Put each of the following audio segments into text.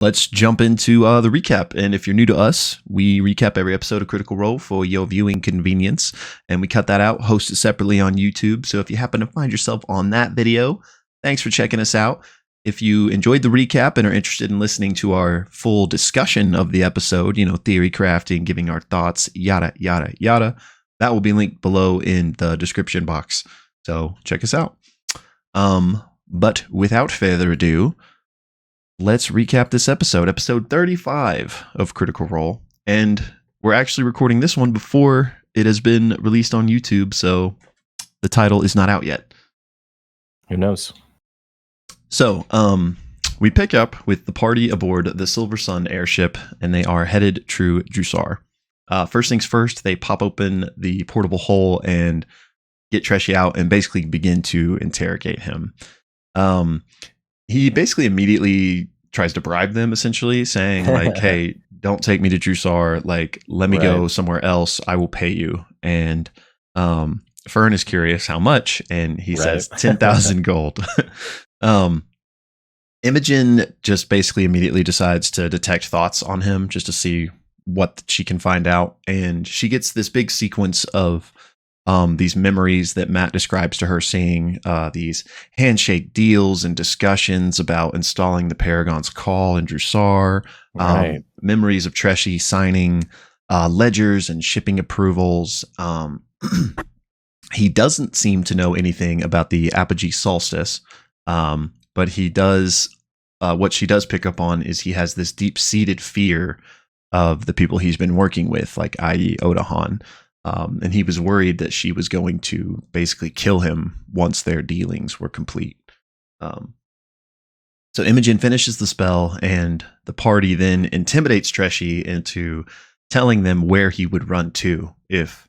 let's jump into the recap. And if you're new to us, we recap every episode of Critical Role for your viewing convenience, and we cut that out, host it separately on YouTube. So if you happen to find yourself on that video, thanks for checking us out. If you enjoyed the recap and are interested in listening to our full discussion of the episode, theory crafting, giving our thoughts, yada, yada, yada, that will be linked below in the description box. So check us out. But without further ado, let's recap this episode 35 of Critical Role. And we're actually recording this one before it has been released on YouTube, so the title is not out yet. Who knows? So, we pick up with the party aboard the Silver Sun airship, and they are headed to Drusar. First things first, they pop open the portable hull and get Treshy out and basically begin to interrogate him. He basically immediately tries to bribe them, essentially, saying, like, hey, don't take me to Drusar. Like, let me go somewhere else. I will pay you. And Fern is curious how much, and he says 10,000 gold. Imogen just basically immediately decides to detect thoughts on him just to see what she can find out. And she gets this big sequence of these memories that Matt describes to her, seeing these handshake deals and discussions about installing the Paragon's call in Drusar, memories of Treshy signing ledgers and shipping approvals. He doesn't seem to know anything about the apogee solstice, but he does. What she does pick up on is he has this deep-seated fear of the people he's been working with, like i.e. Odahan. And he was worried that she was going to basically kill him once their dealings were complete. So Imogen finishes the spell, and the party then intimidates Treshy into telling them where he would run to if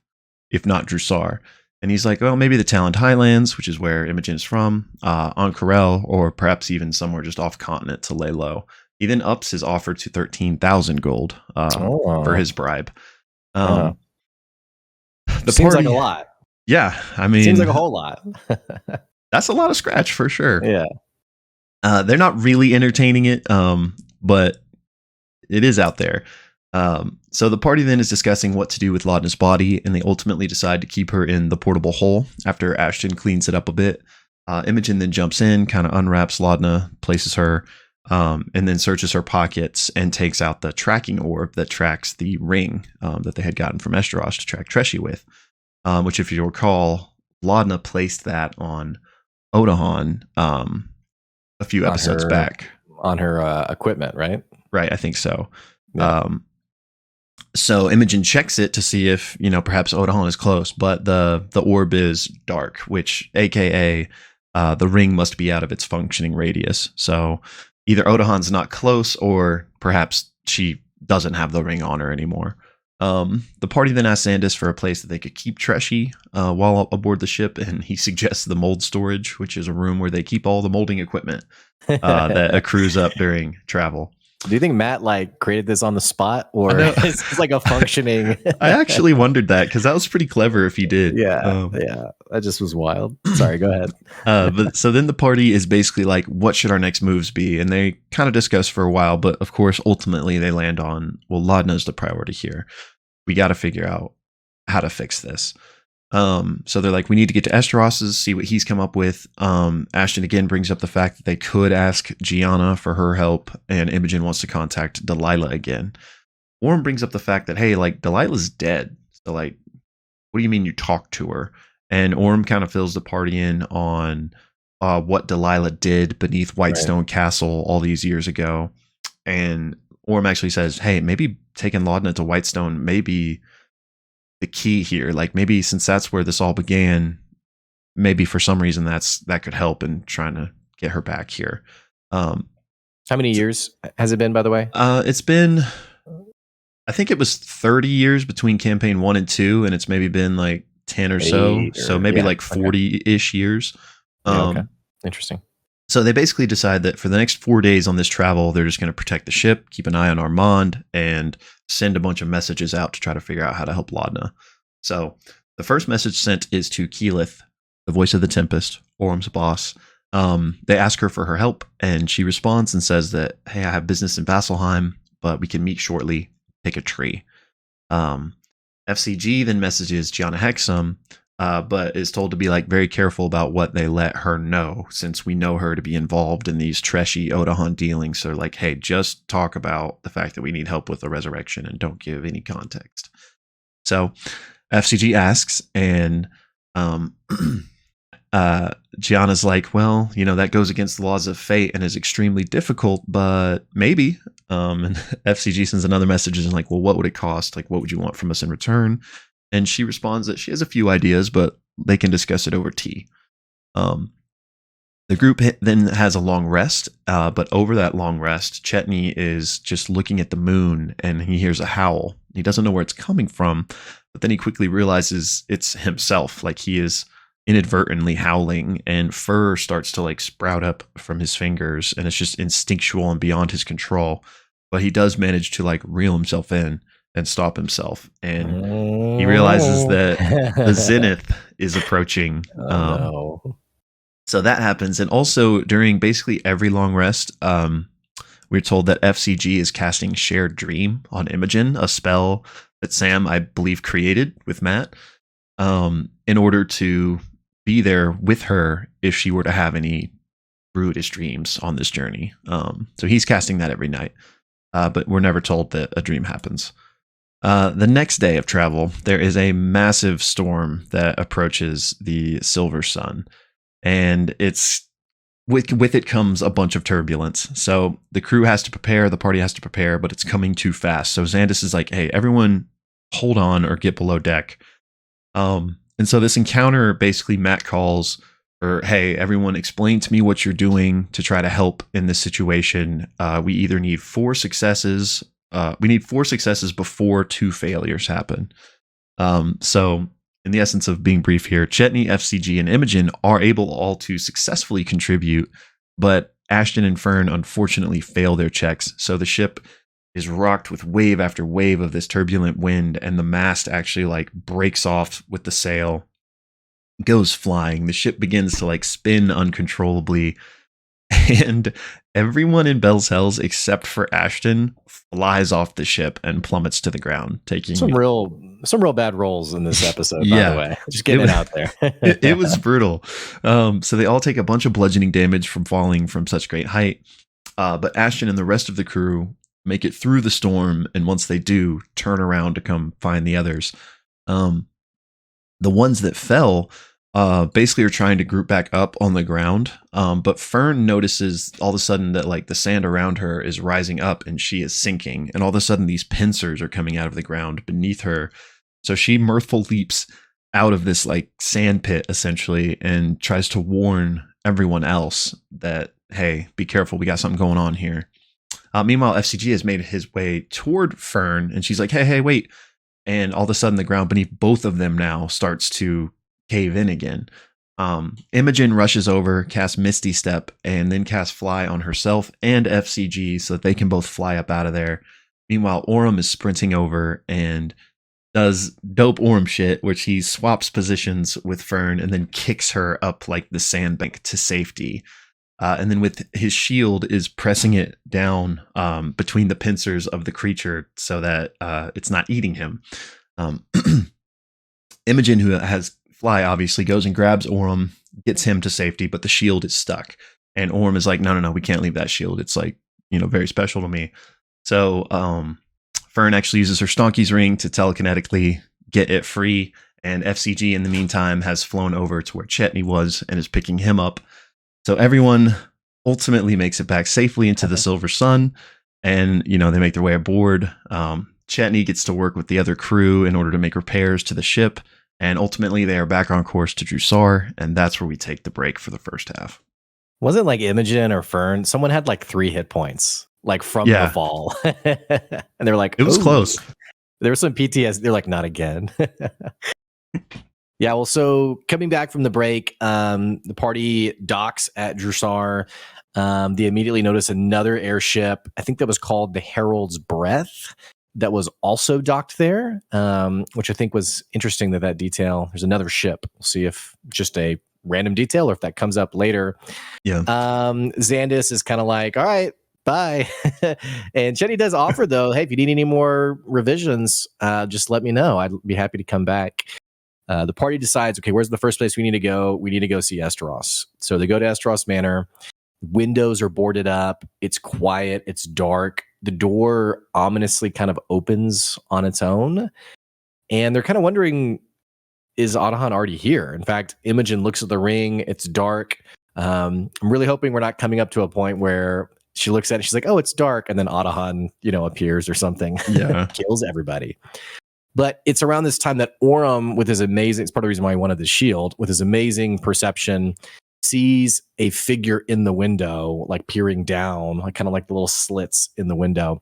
not Drusar. And he's like, well, maybe the Talent Highlands, which is where Imogen is from, on Corel, or perhaps even somewhere just off continent to lay low. He then ups his offer to 13,000 gold for his bribe. The party, seems like a lot. Yeah, I mean, seems like a whole lot. That's a lot of scratch for sure. Yeah, they're not really entertaining it, but it is out there. So the party then is discussing what to do with Laudna's body, and they ultimately decide to keep her in the portable hull after Ashton cleans it up a bit. Imogen then jumps in, kind of unwraps Laudna, places her, and then searches her pockets and takes out the tracking orb that tracks the ring that they had gotten from Esteros to track Treshy with, which, if you recall, Laudna placed that on Odahan a few episodes back. On her equipment, right? Right, I think so. Yeah. So Imogen checks it to see if, perhaps Odahan is close, but the orb is dark, which, aka the ring must be out of its functioning radius. So either Odahan's not close, or perhaps she doesn't have the ring on her anymore. The party then asks Sandus for a place that they could keep Treshy while aboard the ship, and he suggests the mold storage, which is a room where they keep all the molding equipment that accrues up during travel. Do you think Matt created this on the spot, or is this like a functioning? I actually wondered that, because that was pretty clever if he did. Yeah, that just was wild. Sorry, go ahead. But so then the party is basically like, what should our next moves be? And they kind of discuss for a while, but of course, ultimately they land on, well, Laudna's the priority here. We got to figure out how to fix this. So they're like, we need to get to Esteros's, see what he's come up with. Ashton again brings up the fact that they could ask Gianna for her help, and Imogen wants to contact Delilah again. Orm brings up the fact that, hey, Delilah's dead. So what do you mean you talked to her? And Orm kind of fills the party in on what Delilah did beneath Whitestone Castle all these years ago. And Orm actually says, hey, maybe taking Laudna to Whitestone may be the key here. Maybe since that's where this all began, maybe for some reason that could help in trying to get her back here. How many years has it been, by the way? It's been, I think it was 30 years between campaign 1 and 2, and it's maybe been 10 or so. So maybe 40-ish years. Okay. Interesting. So they basically decide that for the next 4 days on this travel, they're just going to protect the ship, keep an eye on Armand, and send a bunch of messages out to try to figure out how to help Laudna. So the first message sent is to Keyleth, the voice of the Tempest, Orm's boss. They ask her for her help, and she responds and says that, hey, I have business in Vasselheim, but we can meet shortly. Pick a tree. FCG then messages Gianna Hexum, but is told to be like very careful about what they let her know, since we know her to be involved in these trashy Odahan dealings. So like, hey, just talk about the fact that we need help with the resurrection and don't give any context. So FCG asks, and Gianna's like, well, that goes against the laws of fate and is extremely difficult, but maybe. And FCG sends another message and like, well, what would it cost? Like, what would you want from us in return? And she responds that she has a few ideas, but they can discuss it over tea. The group then has a long rest, but over that long rest, Chetney is just looking at the moon and he hears a howl. He doesn't know where it's coming from, but then he quickly realizes it's himself. Like, he is inadvertently howling, and fur starts to like sprout up from his fingers, and it's just instinctual and beyond his control. But he does manage to like reel himself in and stop himself, and he realizes that the zenith is approaching. No. So that happens, and also during basically every long rest, we're told that FCG is casting Shared Dream on Imogen, a spell that Sam, I believe, created with Matt, in order to be there with her if she were to have any brutish dreams on this journey. So he's casting that every night, but we're never told that a dream happens. The next day of travel, there is a massive storm that approaches the Silver Sun, and it's with it comes a bunch of turbulence. So the crew has to prepare, the party has to prepare, but it's coming too fast. So Xandus is like, hey, everyone hold on or get below deck. And so this encounter, basically Matt calls for, hey, everyone explain to me what you're doing to try to help in this situation. We either need 4 successes. We need 4 successes before 2 failures happen. So in the essence of being brief here, Chetney, FCG, and Imogen are able all to successfully contribute, but Ashton and Fern unfortunately fail their checks. So the ship is rocked with wave after wave of this turbulent wind, and the mast actually like breaks off with the sail, goes flying. The ship begins to like spin uncontrollably, and everyone in Bell's Hells except for Ashton flies off the ship and plummets to the ground, taking some real bad rolls in this episode. By the way, just getting it out there. it was brutal. So they all take a bunch of bludgeoning damage from falling from such great height, but Ashton and the rest of the crew make it through the storm, and once they do, turn around to come find the others. The ones that fell basically are trying to group back up on the ground, but Fern notices all of a sudden that like the sand around her is rising up and she is sinking, and all of a sudden these pincers are coming out of the ground beneath her. So she mirthful leaps out of this like sand pit essentially and tries to warn everyone else that, hey, be careful, we got something going on here. Meanwhile, FCG has made his way toward Fern, and she's like, hey, wait. And all of a sudden, the ground beneath both of them now starts to cave in again. Imogen rushes over, casts Misty Step, and then casts Fly on herself and FCG so that they can both fly up out of there. Meanwhile, Orem is sprinting over and does dope Orem shit, which he swaps positions with Fern and then kicks her up like the sandbank to safety. And then with his shield is pressing it down between the pincers of the creature so that it's not eating him. Imogen, who has Fly, obviously goes and grabs Orem, gets him to safety, but the shield is stuck. And Orem is like, no, we can't leave that shield. It's like, very special to me. So Fern actually uses her Stonky's ring to telekinetically get it free. And FCG, in the meantime, has flown over to where Chetney was and is picking him up. So everyone ultimately makes it back safely into the Silver Sun, and, they make their way aboard. Chetney gets to work with the other crew in order to make repairs to the ship, and ultimately they are back on course to Drusar, and that's where we take the break for the first half. Wasn't like Imogen or Fern? Someone had like 3 hit points, like from the fall. And they're like, it was close. There was some PTSD. They're like, not again. Yeah, well, so coming back from the break, the party docks at Drusar. They immediately notice another airship. I think that was called the Herald's Breath that was also docked there, which I think was interesting that detail. There's another ship. We'll see if just a random detail or if that comes up later. Yeah. Xandis is kind of like, all right, bye. And Jenny does offer, though, hey, if you need any more revisions, just let me know. I'd be happy to come back. The party decides, okay, where's the first place we need to go? We need to go see Esteros. So they go to Esteros Manor. Windows are boarded up. It's quiet. It's dark. The door ominously kind of opens on its own. And they're kind of wondering, is Adahan already here? In fact, Imogen looks at the ring. It's dark. I'm really hoping we're not coming up to a point where she looks at it. She's like, oh, it's dark. And then Adahan, appears or something. Yeah. Kills everybody. But it's around this time that Orem, with his amazing, it's part of the reason why he wanted the shield, with his amazing perception, sees a figure in the window, like peering down, like kind of like the little slits in the window.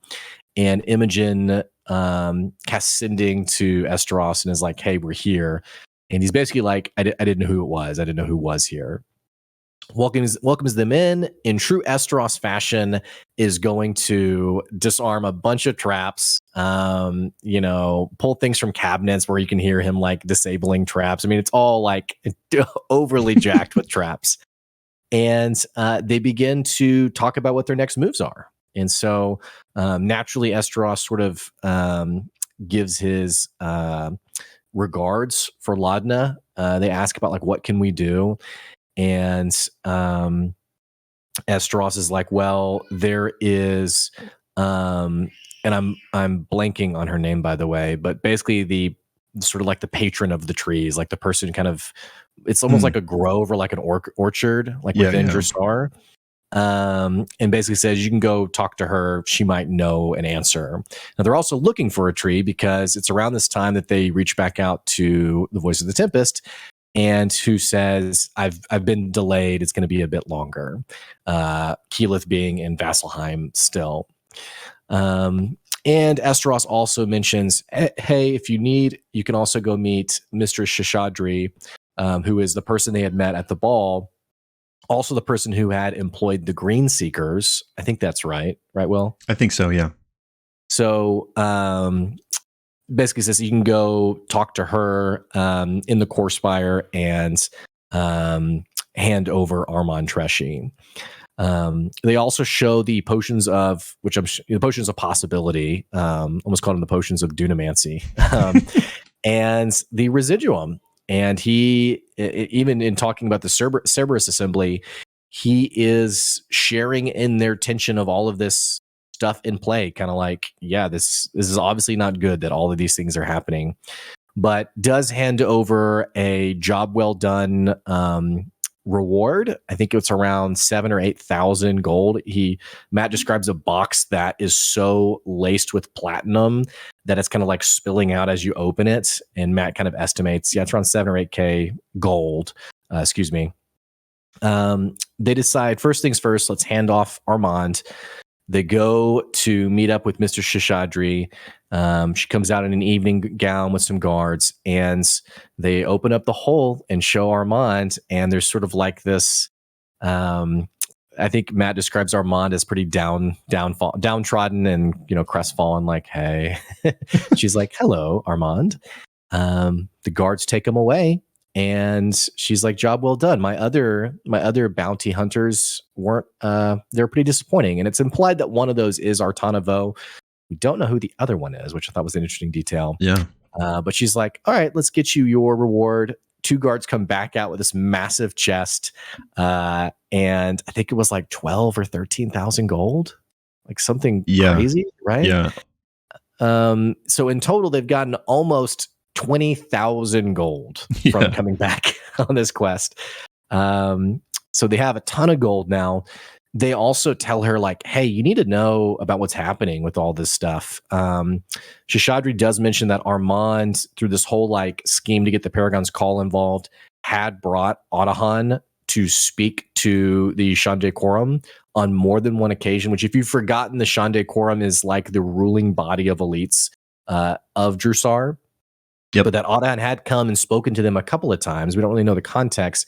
And Imogen casts sending to Esteros and is like, hey, we're here. And he's basically like, I didn't know who it was. I didn't know who was here. Welcomes them in true Esteros fashion, is going to disarm a bunch of traps, pull things from cabinets where you can hear him like disabling traps. I mean, it's all like overly jacked with traps. And they begin to talk about what their next moves are. And so naturally, Esteros sort of gives his regards for Laudna. They ask about like, what can we do? And Esteros is like, well, there is, and I'm blanking on her name, by the way, but basically the sort of like the patron of the trees, like the person kind of, it's almost like a grove or like an orchard, like within Dressar. And basically says you can go talk to her. She might know an answer. Now they're also looking for a tree because it's around this time that they reach back out to the Voice of the Tempest, and who says, I've been delayed. It's going to be a bit longer. Keyleth being in Vasselheim still. And Esteros also mentions, hey, if you need, you can also go meet Mr. Shishadri, who is the person they had met at the ball. Also the person who had employed the Green Seekers. I think that's right. Right, Will? I think so, yeah. So basically says you can go talk to her in the Core Spire and hand over Armand Treshy. They also show the potions of, the potions of possibility, almost called them the potions of dunamancy, and the residuum. And he, even in talking about the Cerberus assembly, he is sharing in their tension of all of this stuff in play, kind of like, yeah, this is obviously not good that all of these things are happening, but does hand over a job well done reward. I think it's around 7,000 or 8,000 gold. Matt describes a box that is so laced with platinum that it's kind of like spilling out as you open it. And Matt kind of estimates, it's around 7 or 8K gold. They decide, first things first, let's hand off Armand. They go to meet up with Mr. Shishadri. She comes out in an evening gown with some guards, and they open up the hole and show Armand. And there's sort of like this. I think Matt describes Armand as pretty downtrodden and crestfallen. Like, hey, she's like, hello, Armand. The guards take him away. And she's like, job well done. My other bounty hunters weren't, they're pretty disappointing. And it's implied that one of those is Artana Vo. We don't know who the other one is, which I thought was an interesting detail. Yeah. But she's like, all right, let's get you your reward. 2 guards come back out with this massive chest. And I think it was like 12 or 13,000 gold, like something crazy, right? Yeah. So in total, they've gotten almost 20,000 gold from coming back on this quest. So they have a ton of gold now. They also tell her like, hey, you need to know about what's happening with all this stuff. Shishadri does mention that Armand, through this whole like scheme to get the Paragon's Call involved, had brought Adahan to speak to the Shande Quorum on more than one occasion, which if you've forgotten, the Shande Quorum is like the ruling body of elites of Drusar. Yep. But that Adahan had come and spoken to them a couple of times. We don't really know the context.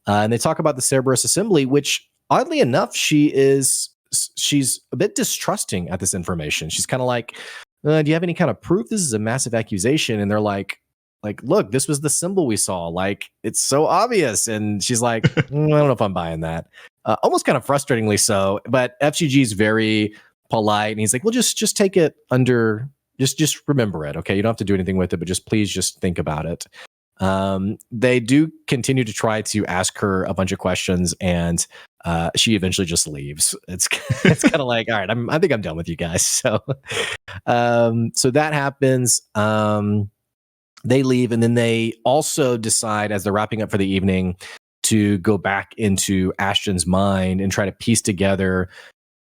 And they talk about the Cerberus Assembly, which oddly enough, she's a bit distrusting at this information. She's kind of like, do you have any kind of proof? This is a massive accusation. And they're like, like, look, this was the symbol we saw. Like, it's so obvious. And she's like, I don't know if I'm buying that. Almost kind of frustratingly so. But FGG is very polite, and he's like, well, just take it under, just remember it. Okay, you don't have to do anything with it, but please just think about it. They do continue to try to ask her a bunch of questions, and she eventually just leaves. It's kind of like, all right, I think I'm done with you guys. So so that happens. They leave, and then they also decide, as they're wrapping up for the evening, to go back into Ashton's mind and try to piece together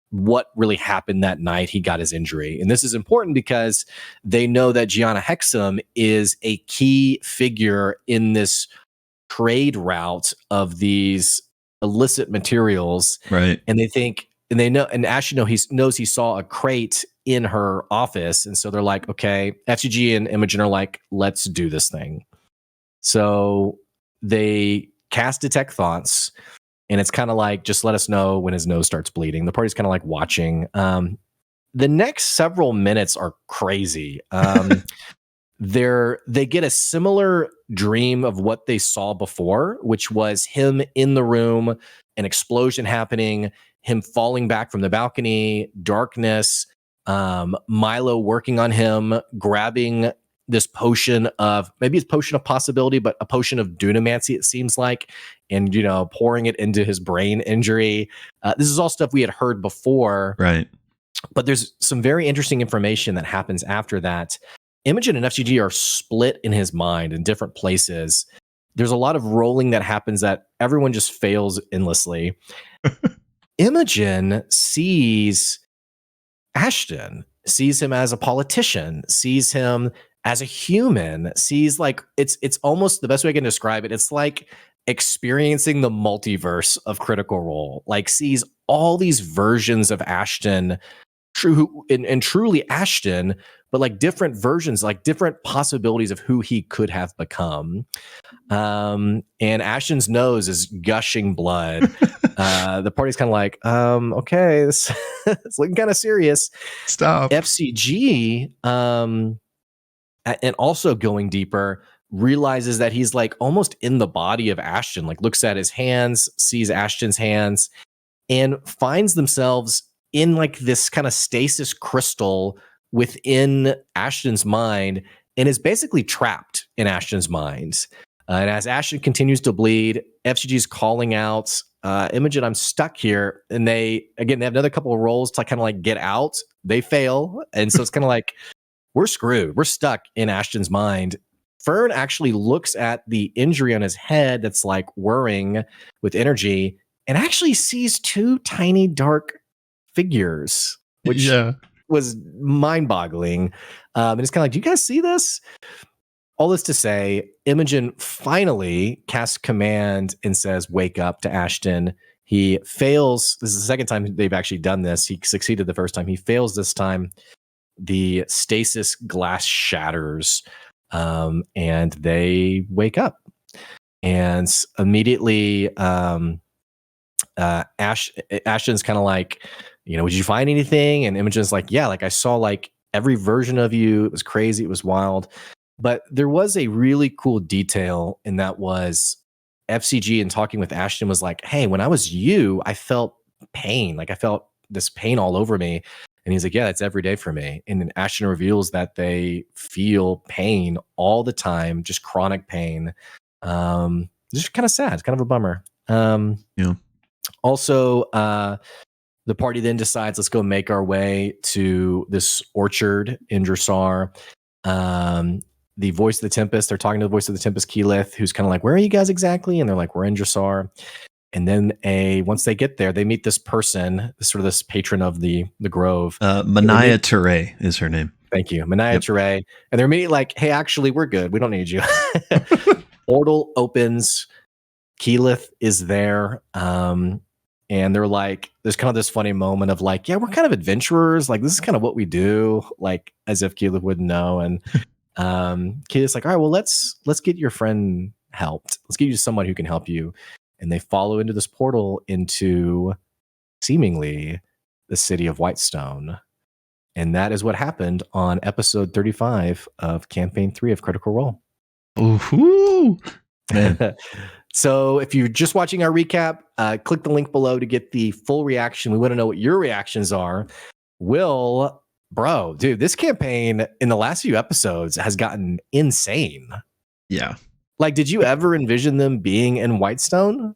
what really happened that night he got his injury. And this is important because they know that Gianna Hexam is a key figure in this trade route of these illicit materials. Right. And they think, and they know, and Ashton knows he saw a crate in her office. And so they're like, okay, FGG and Imogen are like, let's do this thing. So they cast Detect Thoughts, and it's kind of like, just let us know when his nose starts bleeding. The party's kind of like watching. The next several minutes are crazy. They get a similar dream of what they saw before, which was him in the room, an explosion happening, him falling back from the balcony, darkness, Milo working on him, grabbing this potion of, maybe it's potion of possibility, but a potion of dunamancy, it seems like, and, pouring it into his brain injury. This is all stuff we had heard before. Right. But there's some very interesting information that happens after that. Imogen and FGG are split in his mind in different places. There's a lot of rolling that happens that everyone just fails endlessly. Imogen sees Ashton, sees him as a politician, sees him as a human, sees, like, it's almost the best way I can describe it. It's like experiencing the multiverse of Critical Role, like sees all these versions of Ashton, true and truly Ashton, but like different versions, like different possibilities of who he could have become. And Ashton's nose is gushing blood. The party's kind of like, okay, this it's looking kind of serious. Stop. FCG, and also going deeper, realizes that he's like almost in the body of Ashton, like looks at his hands, sees Ashton's hands, and finds themselves in like this kind of stasis crystal within Ashton's mind, and is basically trapped in Ashton's mind. And as Ashton continues to bleed, FGG's calling out, Imogen, I'm stuck here. And they have another couple of rolls to kind of like get out. They fail. And so it's kind of like, we're screwed. We're stuck in Ashton's mind. Fern actually looks at the injury on his head that's like whirring with energy, and actually sees two tiny dark figures, which was mind-boggling. And it's kind of like, do you guys see this? All this to say, Imogen finally casts command and says, wake up, to Ashton. He fails. This is the second time they've actually done this. He succeeded the first time. He fails this time. The stasis glass shatters, and they wake up. And immediately, Ashton's kind of like, would you find anything? And Imogen's like, yeah, like I saw like every version of you. It was crazy. It was wild. But there was a really cool detail, and that was FCG, in talking with Ashton, was like, hey, when I was you, I felt pain. Like I felt this pain all over me. And he's like, yeah, that's every day for me. And then Ashton reveals that they feel pain all the time, just chronic pain. Just kind of sad. It's kind of a bummer. Yeah. Also, the party then decides, let's go make our way to this orchard in Dressar. The voice of the Tempest, they're talking to the voice of the Tempest, Keyleth, who's kind of like, where are you guys exactly? And they're like, we're in Dressar. And then once they get there, they meet this person, this patron of the grove. Manaya Ture is her name. Thank you. Manaya Ture. And they're immediately like, hey, actually, we're good. We don't need you. Portal opens. Keyleth is there. And they're like, there's kind of this funny moment of like, yeah, we're kind of adventurers. Like, this is kind of what we do. Like, as if Keyleth wouldn't know. And Keyleth's like, all right, well, let's get your friend helped. Let's get you someone who can help you. And they follow into this portal into seemingly the city of Whitestone. And that is what happened on episode 35 of Campaign 3 of Critical Role. Ooh, man. So if you're just watching our recap, click the link below to get the full reaction. We want to know what your reactions are. Will, bro, dude, this campaign in the last few episodes has gotten insane. Yeah. Like, did you ever envision them being in Whitestone?